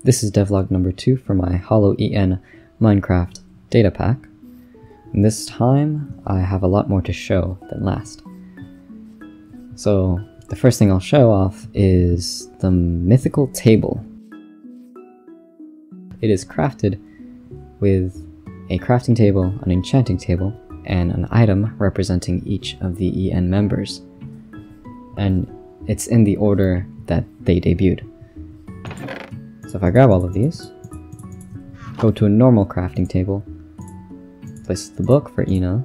This is devlog number 2 for my Hololive Minecraft Datapack. And this time, I have a lot more to show than last. So, the first thing I'll show off is the mythical table. It is crafted with a crafting table, an enchanting table, and an item representing each of the EN members. And it's in the order that they debuted. So if I grab all of these, go to a normal crafting table, place the book for Ina,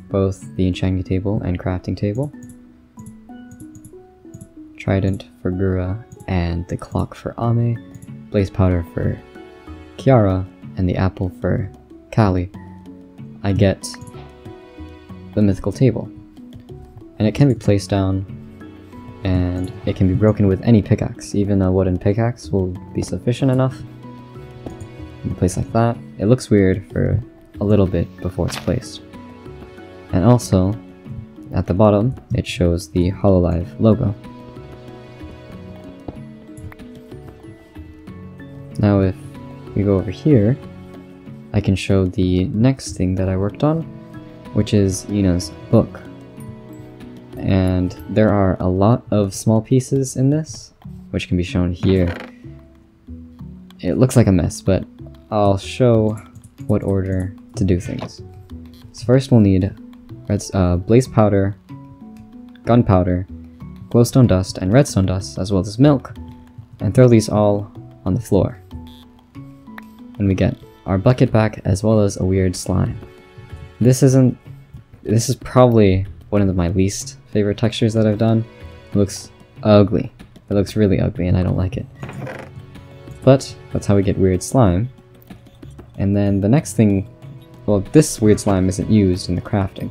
both the enchanting table and crafting table, trident for Gura, and the clock for Ame, blaze powder for Kiara, and the apple for Kali, I get the mythical table. And it can be placed down, and it can be broken with any pickaxe. Even a wooden pickaxe will be sufficient enough. You place like that. It looks weird for a little bit before it's placed. And also, at the bottom, it shows the Hololive logo. Now if we go over here, I can show the next thing that I worked on, which is Ina's book. And there are a lot of small pieces in this, which can be shown here. It looks like a mess, but I'll show what order to do things. So first we'll need blaze powder, gunpowder, glowstone dust, and redstone dust, as well as milk, and throw these all on the floor. And we get our bucket back, as well as a weird slime. This is probably one of my least favorite textures that I've done. It looks ugly. It looks really ugly and I don't like it. But that's how we get weird slime. And then the next thing, well, this weird slime isn't used in the crafting.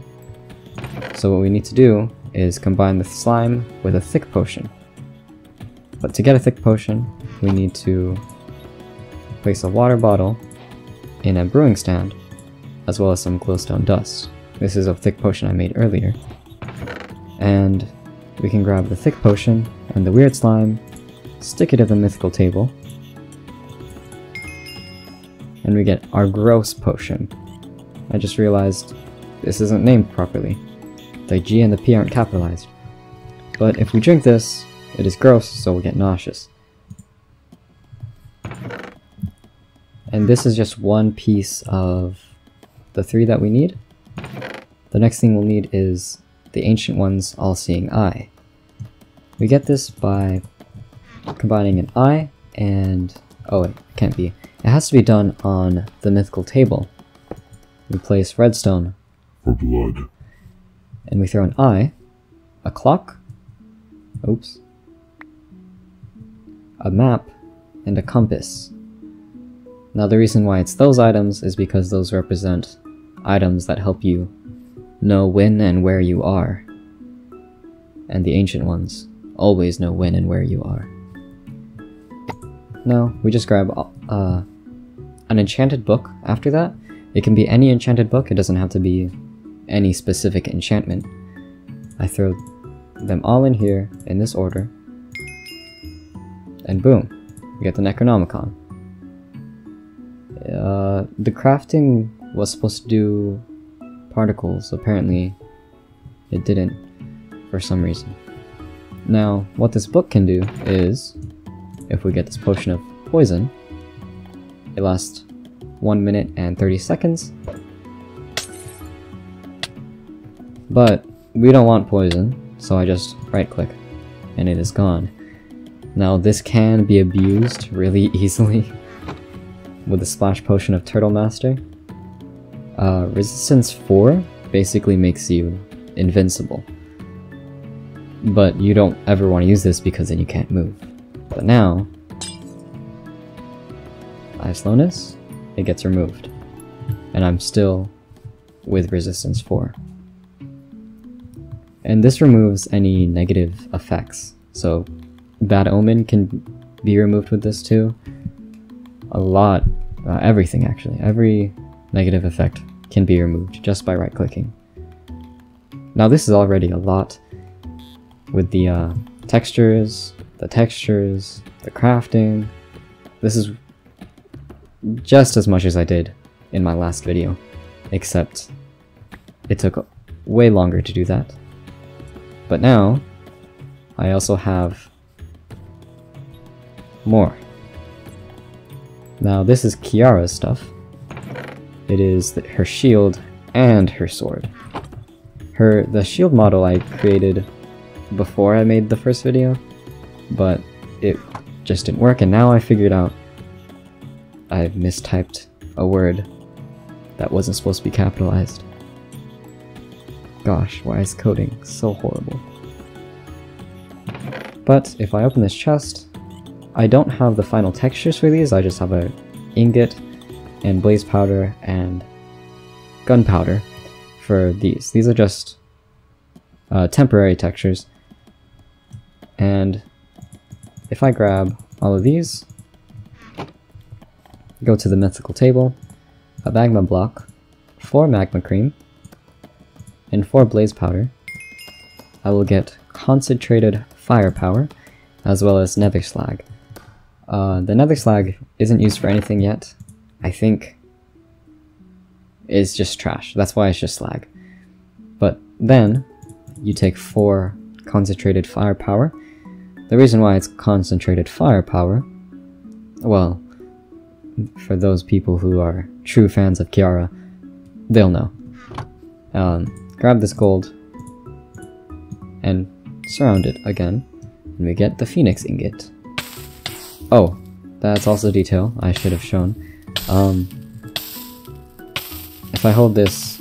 So what we need to do is combine the slime with a thick potion. But to get a thick potion, we need to place a water bottle in a brewing stand, as well as some glowstone dust. This is a thick potion I made earlier. And we can grab the thick potion and the weird slime, stick it at the mythical table, and we get our gross potion. I just realized this isn't named properly. The G and the P aren't capitalized. But if we drink this, it is gross, so we'll get nauseous. And this is just one piece of the 3 that we need. The next thing we'll need is the Ancient One's All-Seeing Eye. We get this by combining an eye and... oh, it can't be. It has to be done on the mythical table. We place redstone for blood, and we throw an eye, a clock, oops, a map, and a compass. Now the reason why it's those items is because those represent items that help you know when and where you are. And the ancient ones always know when and where you are. Now, we just grab an enchanted book after that. It can be any enchanted book, it doesn't have to be any specific enchantment. I throw them all in here, in this order, and boom, we get the Necronomicon. The crafting was supposed to do particles, apparently it didn't for some reason. Now, what this book can do is, if we get this potion of poison, it lasts 1 minute and 30 seconds. But we don't want poison, so I just right click and it is gone. Now this can be abused really easily with the splash potion of Turtle Master. Resistance 4 basically makes you invincible. But you don't ever want to use this because then you can't move. But now, I have slowness, it gets removed. And I'm still with resistance 4. And this removes any negative effects. So bad omen can be removed with this too. A lot, everything actually, every negative effect can be removed just by right clicking. Now this is already a lot with the textures, the crafting, This is just as much as I did in my last video, except it took way longer to do that. But now, I also have more. Now this is Kiara's stuff. It is her shield and her sword. The shield model I created before I made the first video, but it just didn't work, and now I figured out I've mistyped a word that wasn't supposed to be capitalized. Gosh, why is coding so horrible? But if I open this chest, I don't have the final textures for these, I just have an ingot and blaze powder and gunpowder for these. These are just temporary textures. And if I grab all of these, go to the mythical table, a magma block, 4 magma cream, and 4 blaze powder, I will get concentrated firepower, as well as nether slag. The nether slag isn't used for anything yet. I think it's just trash. That's why it's just slag. But then, you take 4 concentrated firepower. The reason why it's concentrated firepower, well, for those people who are true fans of Kiara, they'll know. Grab this gold and surround it again, and we get the phoenix ingot. Oh, that's also a detail I should have shown. If I hold this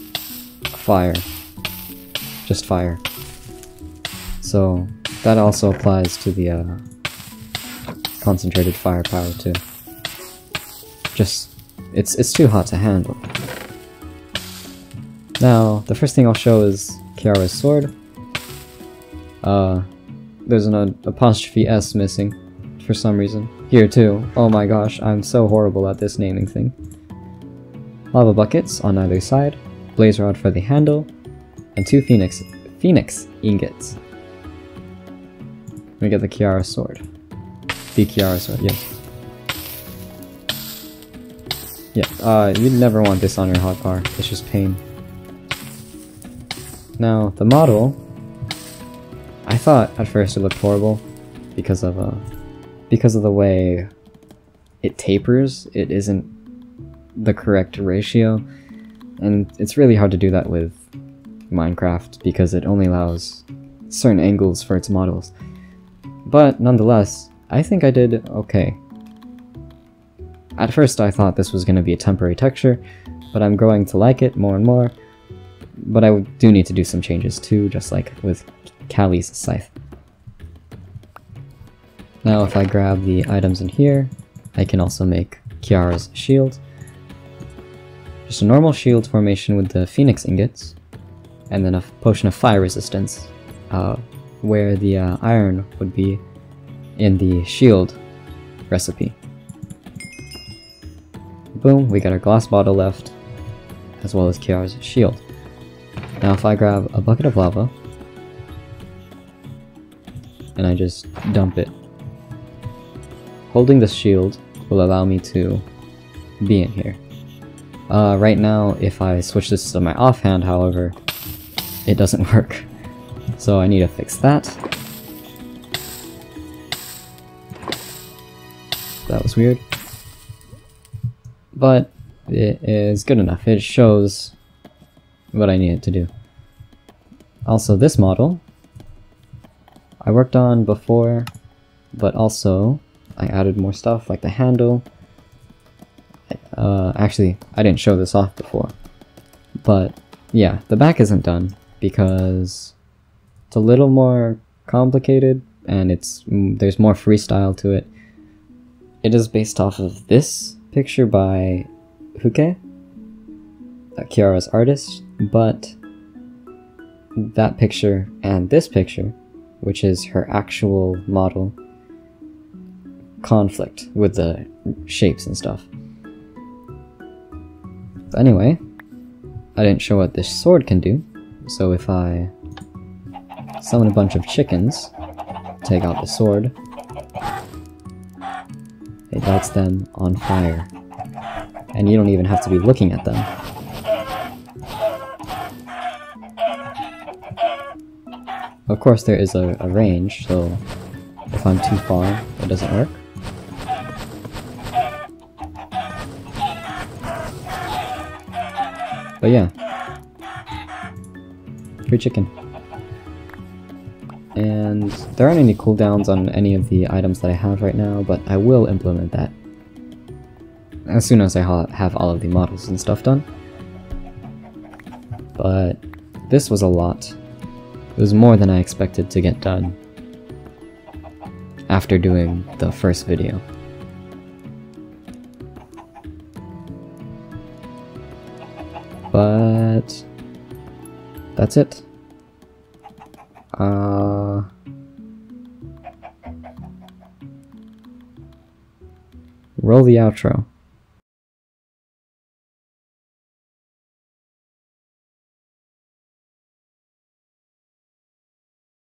fire, just fire, so that also applies to the concentrated firepower too. Just, it's too hot to handle. Now, the first thing I'll show is Kiara's sword. There's an apostrophe S missing for some reason. Here too. Oh my gosh, I'm so horrible at this naming thing. Lava buckets on either side, blaze rod for the handle, and 2 phoenix ingots. We get the Kiara sword. The Kiara sword, yes. Yeah, you'd never want this on your hotbar. It's just pain. Now, the model, I thought at first it looked horrible because of the way it tapers. It isn't the correct ratio, and it's really hard to do that with Minecraft because it only allows certain angles for its models. But nonetheless, I think I did okay. At first I thought this was going to be a temporary texture, but I'm growing to like it more and more. But I do need to do some changes too, just like with Callie's scythe. Now if I grab the items in here, I can also make Kiara's shield. Just a normal shield formation with the phoenix ingots, and then a potion of fire resistance, where the iron would be in the shield recipe. Boom, we got our glass bottle left, as well as Kiara's shield. Now if I grab a bucket of lava, and I just dump it, holding the shield will allow me to be in here. Right now, if I switch this to my offhand, however, it doesn't work. So I need to fix that. That was weird. But it is good enough. It shows what I needed to do. Also, this model I worked on before, but also I added more stuff like the handle. Actually, I didn't show this off before, but yeah, the back isn't done because it's a little more complicated and there's more freestyle to it. It is based off of this picture by Huke, Kiara's artist, but that picture and this picture, which is her actual model, conflict with the shapes and stuff. But anyway, I didn't show what this sword can do, so if I summon a bunch of chickens, take out the sword, it lights them on fire. And you don't even have to be looking at them. Of course there is a range, so if I'm too far, it doesn't work. But yeah. Free chicken. And there aren't any cooldowns on any of the items that I have right now, but I will implement that as soon as I have all of the models and stuff done. But this was a lot. It was more than I expected to get done after doing the first video. But that's it. Roll the outro.